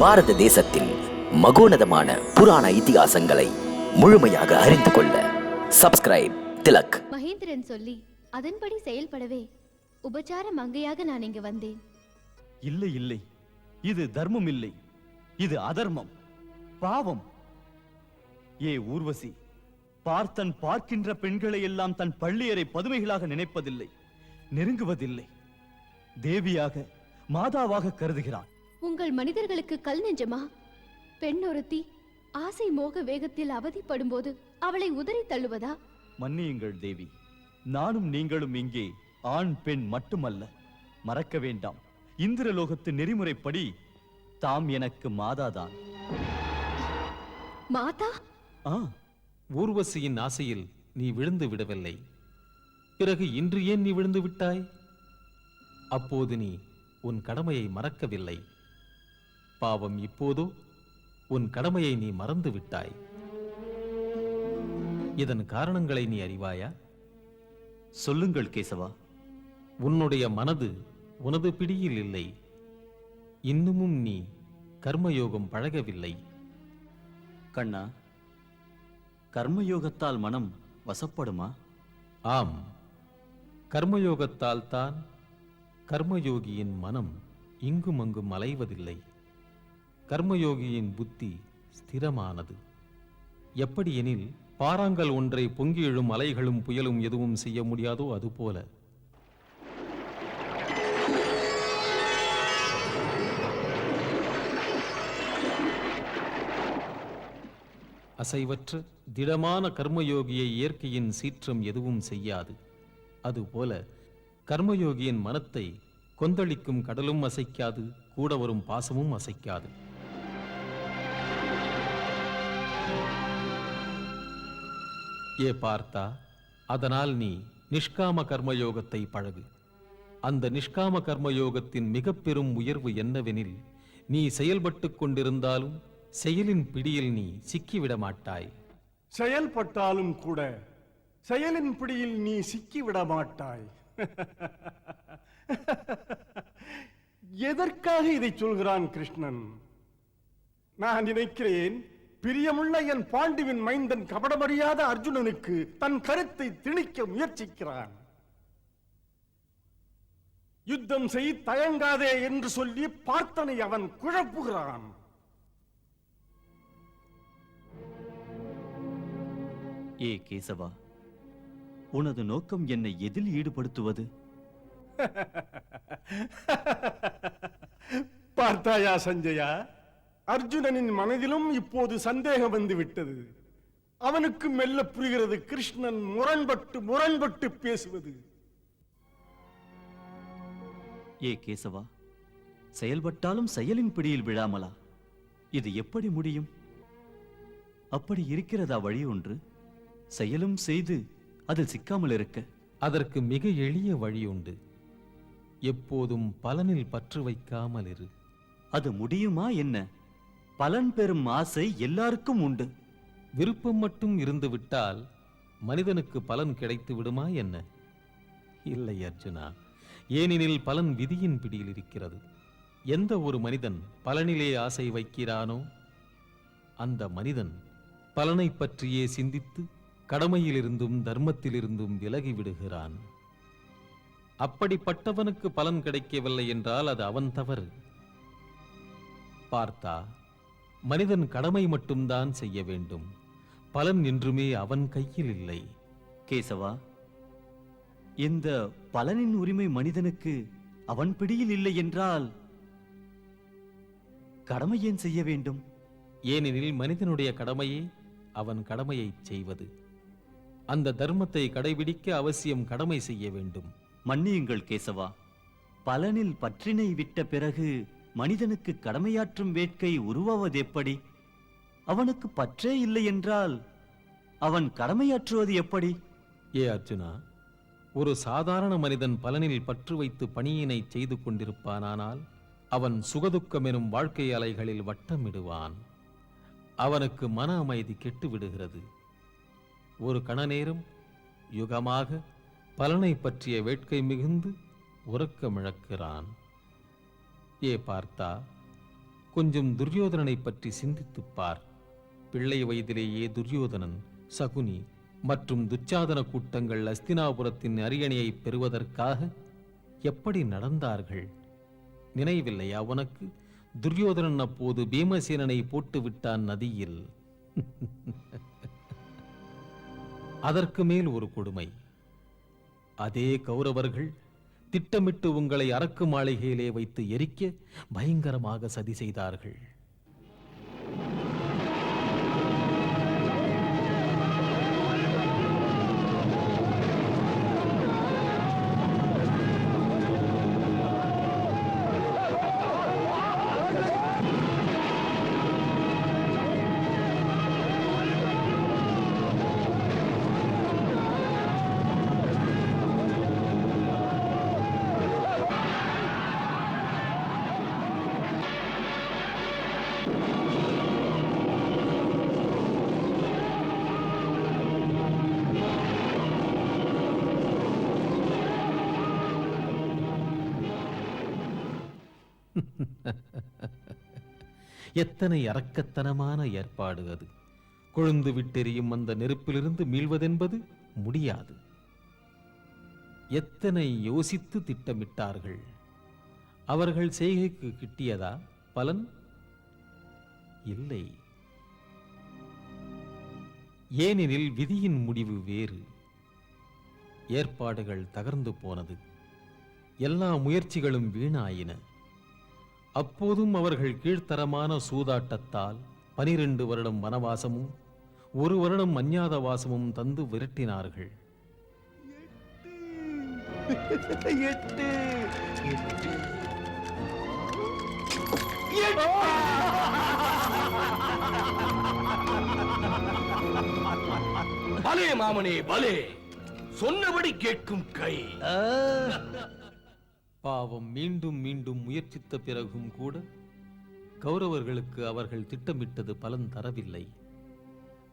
பாரத தேசத்தின் மகோனதமான புராண இதிகாசங்களை முழுமையாக அறிந்து கொள்ள சப்ஸ்கிரைப் திலக். மகேந்திரன் சொல்லி அதன்படி செயல்படவே உபச்சார மங்கையாக நான் இங்கு வந்தேன். இல்லை இல்லை, இது தர்மம் இல்லை, இது அதர்மம், பாவம். ஏ ஊர்வசி, பார்த்தன் பார்க்கின்ற பெண்களை எல்லாம் தன் பள்ளியரை பதுமைகளாக நினைப்பதில்லை, நெருங்குவதில்லை. தேவியாக மாதாவாக கருதுகிறான். உங்கள் மனிதர்களுக்கு கல் நெஞ்சமா? பெண் ஒருத்தி ஆசை மோக வேகத்தில் அவதிப்படும் போது அவளை உதறி தள்ளுவதா? மன்னியுங்கள் தேவி, நானும் நீங்களும் இங்கே ஆண் பெண் மட்டுமல்ல. மறக்க வேண்டாம், இந்திரலோகத்து நெறிமுறைப்படி தாம் எனக்கு மாதாதான். மாதா? ஊர்வசியின் ஆசையில் நீ விழுந்து விடவில்லை. பிறகு இன்று ஏன் நீ விழுந்து விட்டாய்? அப்போது நீ உன் கடமையை மறக்கவில்லை. பாவம், இப்போதோ உன் கடமையை நீ மறந்து விட்டாய். இதன் காரணங்களை நீ அறிவாயா? சொல்லுங்கள் கேசவா. உன்னுடைய மனது உனது பிடியில் இல்லை. இன்னமும் நீ கர்மயோகம் பழகவில்லை. கண்ணா, கர்மயோகத்தால் மனம் வசப்படுமா? ஆம், கர்மயோகத்தால் தான் கர்மயோகியின் மனம் இங்கும் அங்கும் அலைவதில்லை. கர்மயோகியின் புத்தி ஸ்திரமானது. எப்படி எனில், பாறாங்கல் ஒன்றை பொங்கி எழும் அலைகளும் புயலும் எதுவும் செய்ய முடியாதோ அதுபோல. அசைவற்ற திடமான கர்மயோகியை இயற்கையின் சீற்றம் எதுவும் செய்யாது. அதுபோல கர்மயோகியின் மனத்தை கொந்தளிக்கும் கடலும் அசைக்காது, கூட வரும் பாசமும் அசைக்காது. ஏ பார்த்தா, அதனால் நீ நிஷ்காம கர்மயோகத்தை பழகு. அந்த நிஷ்காம கர்மயோகத்தின் மிக பெரும் உயர்வு என்னவெனில், நீ செயல்பட்டுக் கொண்டிருந்தாலும் செயலின் பிடியில் நீ சிக்கிவிட மாட்டாய். செயல்பட்டாலும் கூட செயலின் பிடியில் நீ சிக்கிவிட மாட்டாய். எதற்காக இதை சொல்கிறான் கிருஷ்ணன்? நான் நினைக்கிறேன், பிரியமுள்ள என் பாண்டுவின் மைந்தன் கபடமறியாத அர்ஜுனனுக்கு தன் கருத்தை திணிக்க முயற்சிக்கிறான். யுத்தம் செய், தயங்காதே என்று சொல்லி பார்த்தனை அவன் குழப்புகிறான். ஏ கேசவா, உனது நோக்கம் என்னை எதில் ஈடுபடுத்துவது? பார்த்தாயா சஞ்சயா, அர்ஜுனனின் மனதிலும் இப்போது சந்தேகம் வந்து விட்டது. அவனுக்கு மெல்ல புரிகிறது கிருஷ்ணன் முரண்பட்டு பேசுவது. ஏ கேசவா, செயல்பட்டாலும் செயலின் பிடியில் விழாமலா? இது எப்படி முடியும்? அப்படி இருக்கிறதா வழி ஒன்று? செயலும் செய்து அதில் சிக்காமல் இருக்க? அதற்கு மிக எளிய வழி உண்டு. எப்போதும் பலனில் பற்று வைக்காமல் இரு. அது முடியுமா என்ன? பலன் பெறும் ஆசை எல்லாருக்கும் உண்டு. விருப்பம் மட்டும் இருந்து விட்டால் மனிதனுக்கு பலன் கிடைத்து விடுமா என்ன? இல்லை அர்ஜுனா, ஏனெனில் பலன் விதியின் பிடியில் இருக்கிறது. எந்த ஒரு மனிதன் பலனிலே ஆசை வைக்கிறானோ அந்த மனிதன் பலனை பற்றியே சிந்தித்து கடமையிலிருந்தும் தர்மத்திலிருந்தும் விலகி விடுகிறான். அப்படிப்பட்டவனுக்கு பலன் கிடைக்கவில்லை என்றால் அது அவன் தவறு. பார்த்தா, மனிதன் கடமை மட்டும்தான் செய்ய வேண்டும். பலன் என்றுமே அவன் கையில் இல்லை. கேசவா, இந்த பலனின் உரிமை மனிதனுக்கு அவன் பிடியில் இல்லை என்றால் கடமை ஏன் செய்ய வேண்டும்? ஏனெனில் மனிதனுடைய கடமையே அவன் கடமையை செய்வது. அந்த தர்மத்தை கடைபிடிக்க அவசியம் கடமை செய்ய வேண்டும். மன்னியுங்கள் கேசவா, பலனில் பற்றினை விட்ட பிறகு மனிதனுக்கு கடமையாற்றும் வேட்கை உருவாவது எப்படி? அவனுக்கு பற்றே இல்லை என்றால் அவன் கடமையாற்றுவது எப்படி? ஏ அர்ஜுனா, ஒரு சாதாரண மனிதன் பலனில் பற்று வைத்து பணியினை செய்து கொண்டிருப்பானானால் அவன் சுகதுக்கம் எனும் வாழ்க்கை அலைகளில் வட்டமிடுவான். அவனுக்கு மன அமைதி கெட்டு விடுகிறது. ஒரு கணநேரம் யுகமாக பலனை பற்றிய வேட்கை மிகுந்து உறக்கமிழக்கிறான். ஏ பார்த்தா, கொஞ்சம் துரியோதனனை பற்றி சிந்தித்துப் பார். பிள்ளை வயதிலேயே துரியோதனன், சகுனி மற்றும் துச்சாதன கூட்டங்கள் அஸ்தினாபுரத்தின் அரியணையை பெறுவதற்காக எப்படி நடந்தார்கள்? நினைவில்லையா உனக்கு? துரியோதனன் அப்போது பீமசேனனை போட்டு விட்டான் நதியில். அதற்கு மேல் ஒரு கொடுமை. அதே கௌரவர்கள் திட்டமிட்டு உங்களை அரக்கு மாளிகையிலே வைத்து எரிக்க பயங்கரமாக சதி செய்தார்கள். எத்தனை அரக்கத்தனமான ஏற்பாடு அது! கொழுந்து விட்டெறியும் அந்த நெருப்பிலிருந்து மீள்வதென்பது முடியாது. எத்தனை யோசித்து திட்டமிட்டார்கள்! அவர்கள் செய்கைக்கு கிட்டியதா பலன்? இல்லை. ஏனெனில் விதியின் முடிவு வேறு. ஏற்பாடுகள் தகர்ந்து போனது. எல்லா முயற்சிகளும் வீணாயின. அப்போதும் அவர்கள் கீழ்த்தரமான சூதாட்டத்தால் 12 வருடம் வனவாசமும் 1 வருடம் அஞ்ஞாதவாசமும் தந்து விரட்டினார்கள். பலே மாமனே பலே, சொன்னபடி கேட்கும் கை. பாவம், மீண்டும் மீண்டும் முயற்சித்த பிறகும் கூட கௌரவர்களுக்கு அவர்கள் திட்டமிட்டது பலன் தரவில்லை.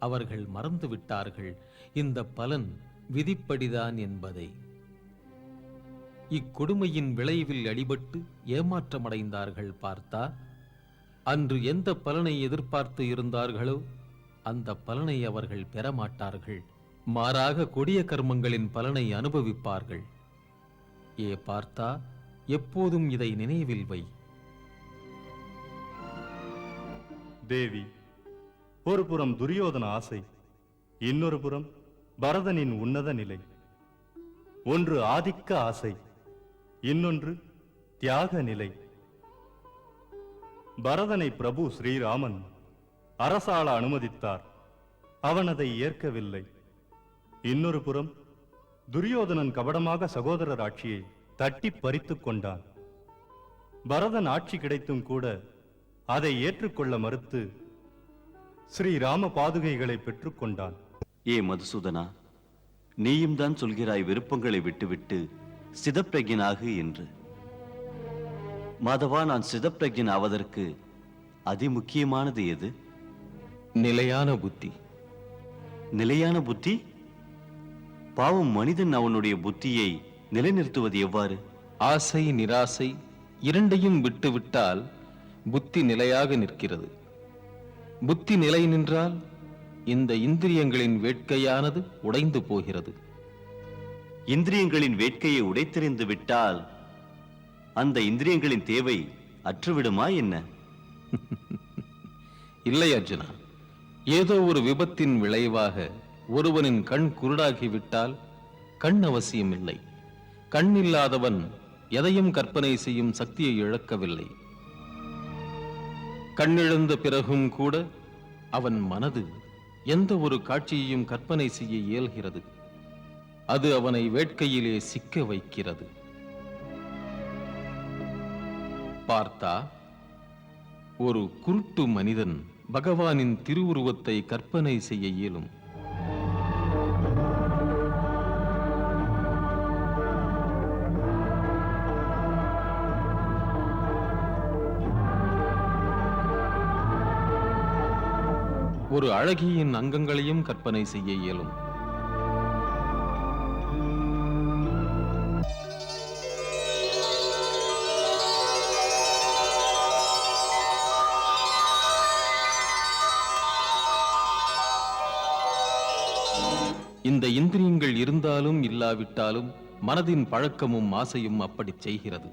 அவர்கள் மறந்து விட்டார்கள் இந்த பலன் விதிப்படிதான் என்பதை. இக்கொடுமையின் விளைவில் அடிபட்டு ஏமாற்றமடைந்தார்கள் பார்த்தா. அன்று எந்த பலனை எதிர்பார்த்து இருந்தார்களோ அந்த பலனை அவர்கள் பெறமாட்டார்கள். மாறாக கொடிய கர்மங்களின் பலனை அனுபவிப்பார்கள். ஏ பார்த்தா, எப்போதும் இதை நினைவில் வை. தேவி, ஒரு புறம் துரியோதன ஆசை, இன்னொரு புறம் பரதனின் உன்னத நிலை. ஒன்று ஆதிக்க ஆசை, இன்னொன்று தியாக நிலை. பரதனை பிரபு ஸ்ரீராமன் அரசாள அனுமதித்தார். அவன் அதை ஏற்கவில்லை. இன்னொரு புறம் துரியோதனன் கபடமாக சகோதரர் ஆட்சியை தட்டி பறித்துக் கொண்டான். பரதன் ஆட்சி கிடைத்தும் கூட அதை ஏற்றுக்கொள்ள மறுத்து ஸ்ரீராம பாதுகைகளை பெற்றுக் கொண்டான். ஏ மதுசூதனா, நீயும் தான் சொல்கிறாய் விருப்பங்களை விட்டுவிட்டு சிதப்பிரஜனாகு என்று. மாதவா, நான் சிதப்பிரஜன் ஆவதற்கு அதிமுக்கியமானது எது? நிலையான புத்தி. நிலையான புத்தி? பாவம், மனிதன் அவனுடைய புத்தியை நிலைநிறுத்துவது எவ்வாறு? ஆசை நிராசை இரண்டையும் விட்டுவிட்டால் புத்தி நிலையாக நிற்கிறது. புத்தி நிலை நின்றால் இந்த இந்திரியங்களின் வேட்கையானது உடைந்து போகிறது. இந்திரியங்களின் வேட்கையை உடைத்தெறிந்து விட்டால் அந்த இந்திரியங்களின் தேவை அற்றுவிடுமா என்ன? இல்லை அர்ஜுனா, ஏதோ ஒரு விபத்தின் விளைவாக ஒருவனின் கண் குருடாகிவிட்டால் கண் அவசியம் இல்லை. கண் இல்லாதவன் எதையும் கற்பனை செய்யும் சக்தியை இழக்கவில்லை. கண்ணிழந்த பிறகும் கூட அவன் மனது எந்த ஒரு காட்சியையும் கற்பனை செய்ய இயல்கிறது. அது அவனை வேட்கையிலே சிக்க வைக்கிறது. பார்த்தா, ஒரு குருட்டு மனிதன் பகவானின் திருவுருவத்தை கற்பனை செய்ய இயலும். ஒரு அழகியின் அங்கங்களையும் கற்பனை செய்ய இயலும். இந்த இந்திரியங்கள் இருந்தாலும் இல்லாவிட்டாலும் மனதின் பழக்கமும் ஆசையும் அப்படி செய்கிறது.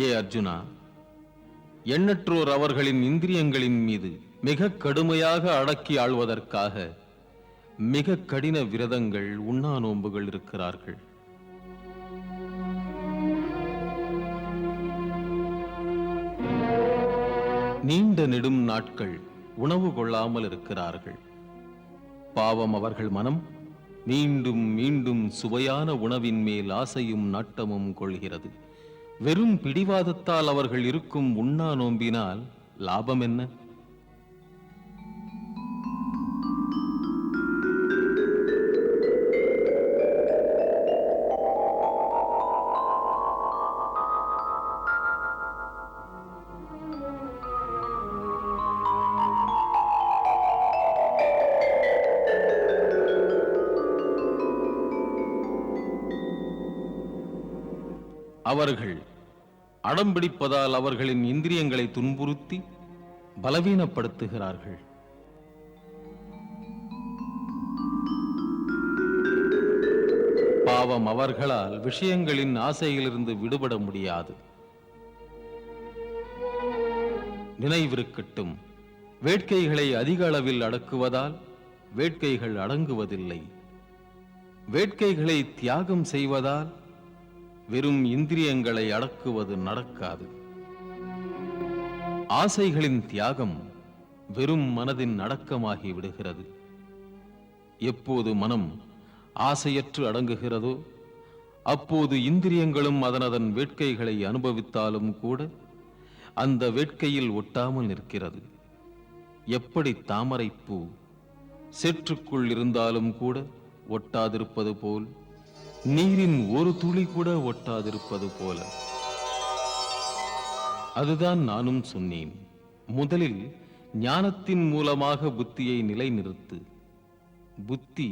ஏ அர்ஜுனா, எண்ணற்றோர் அவர்களின் இந்திரியங்களின் மீது மிக கடுமையாக அடக்கி ஆள்வதற்காக மிக கடின விரதங்கள், உண்ணா நோன்புகள் இருக்கிறார்கள். நீண்ட நெடும் நாட்கள் உணவு கொள்ளாமல் இருக்கிறார்கள். பாவம், அவர்கள் மனம் மீண்டும் மீண்டும் சுவையான உணவின் மேல் ஆசையும் நாட்டமும் கொள்கிறது. வெறும் பிடிவாதத்தால் அவர்கள் இருக்கும் உண்ணா நோம்பினால் லாபம் என்ன? அவர்கள் அடம்பிடிப்பதால் அவர்களின் இந்திரியங்களை துன்புறுத்தி பலவீனப்படுத்துகிறார்கள். பாவம், அவர்களால் விஷயங்களின் ஆசையிலிருந்து விடுபட முடியாது. நினைவிருக்கட்டும், வேட்கைகளை அதிக அளவில் அடக்குவதால் வேட்கைகள் அடங்குவதில்லை. வேட்கைகளை தியாகம் செய்வதால் வெறும் இந்திரியங்களை அடக்குவது நடக்காது. ஆசைகளின் தியாகம் வெறும் மனதின் அடக்கமாகி விடுகிறது. எப்போது மனம் ஆசையற்று அடங்குகிறதோ அப்போது இந்திரியங்களும் அதனதன் வேட்கைகளை அனுபவித்தாலும் கூட அந்த வேட்கையில் ஒட்டாமல் நிற்கிறது. எப்படி தாமரைப்பூ சேற்றுக்குள் இருந்தாலும் கூட ஒட்டாதிருப்பது போல், நீரின் ஒரு துளி கூட ஒட்டாதிருப்பது போல. அதுதான் நானும் சொன்னேன். முதலில் ஞானத்தின் மூலமாக புத்தியை நிலைநிறுத்து. புத்தி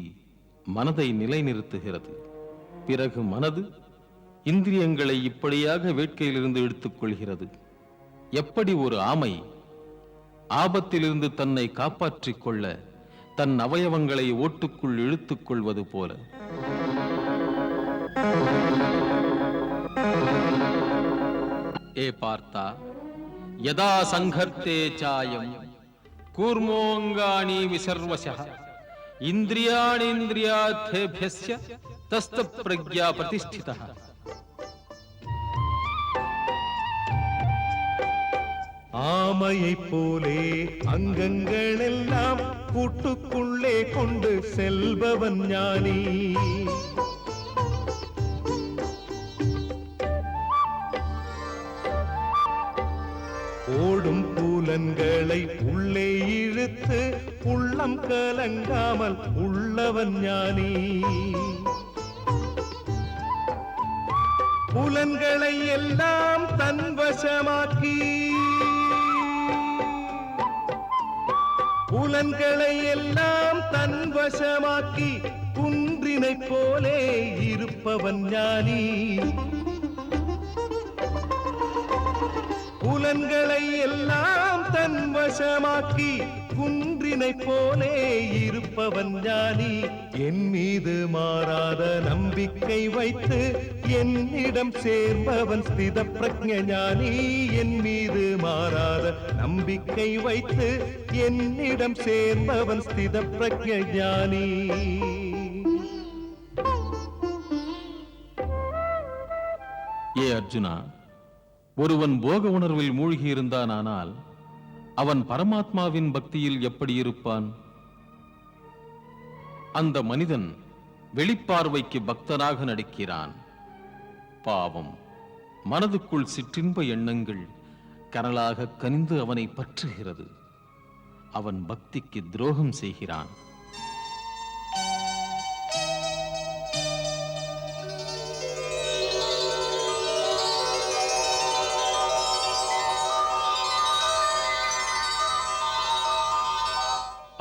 மனதை நிலைநிறுத்துகிறது. பிறகு மனது இந்திரியங்களை இப்படியாக வேட்கையிலிருந்து எடுத்துக் கொள்கிறது. எப்படி ஒரு ஆமை ஆபத்திலிருந்து தன்னை காப்பாற்றிக் கொள்ள தன் அவயவங்களை ஓட்டுக்குள் இழுத்துக் கொள்வது போல. ஏ பார்த்தா, யதா சங்கர்த்தே சாயம் கூர்மோங்காணி விசர்வசः இந்திரியாணீந்திரியார்த்தேभ्यस्य தஸ்த பிரக்ஞா பிரதிஷ்டிதः. ஆமையைப் போலே அங்கங்களெல்லாம் கூட்டுக்குள்ளே கொண்டு செல்பவன் ஞானி. ஓடும் பூலன்களை உள்ளே இழுத்து உள்ளம் கலங்காமல் உள்ளவன் ஞானி. புலன்களை எல்லாம் தன்வசமாக்கி, புலன்களை எல்லாம் தன்வசமாக்கி குன்றினைப் போலே இருப்பவன் ஞானி. புலன்களை எல்லாம் தன்வசமாக்கி குன்றினைப் போலே இருப்பவன் ஞானி. என் மீது மாறாத நம்பிக்கை வைத்து என்னிடம் சேர்பவன் ஸ்தித பிரக்ஞ ஞானி. என் மீது மாறாத நம்பிக்கை வைத்து என்னிடம் சேர்பவன் ஸ்தித பிரக்ஞ ஞானி. ஏ அர்ஜுனா, ஒருவன் போக உணர்வில் மூழ்கி இருந்தானால் அவன் பரமாத்மாவின் பக்தியில் எப்படி இருப்பான்? அந்த மனிதன் வெளிப்பார்வைக்கு பக்தனாக நடிக்கிறான். பாவம், மனதுக்குள் சிற்றின்ப எண்ணங்கள் கனலாக கனிந்து அவனை பற்றுகிறது. அவன் பக்திக்கு துரோகம் செய்கிறான்.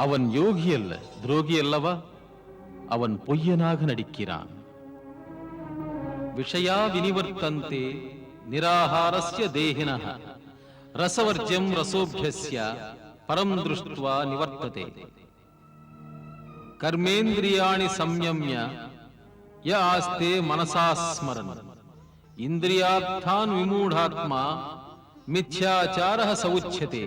அவன் யோகி அல்ல, துரோகி அல்லவா? அவன் பொய்யனாக நடிக்கிறான். விஷயா வினிவர்த்தந்தே நிராஹாரஸ்ய தேஹினஹ ரசவர்ஜ்யம் ரசோப்யஸ்ய பரம் திருஷ்ட்வா நிவர்த்ததே. கர்மேந்திரியாணி சம்யம்ய ய ஆஸ்தே மனசா ஸ்மரன் இந்திரியார்த்தான் விமூடாத்மா மித்யாச்சாரः சவுச்யதே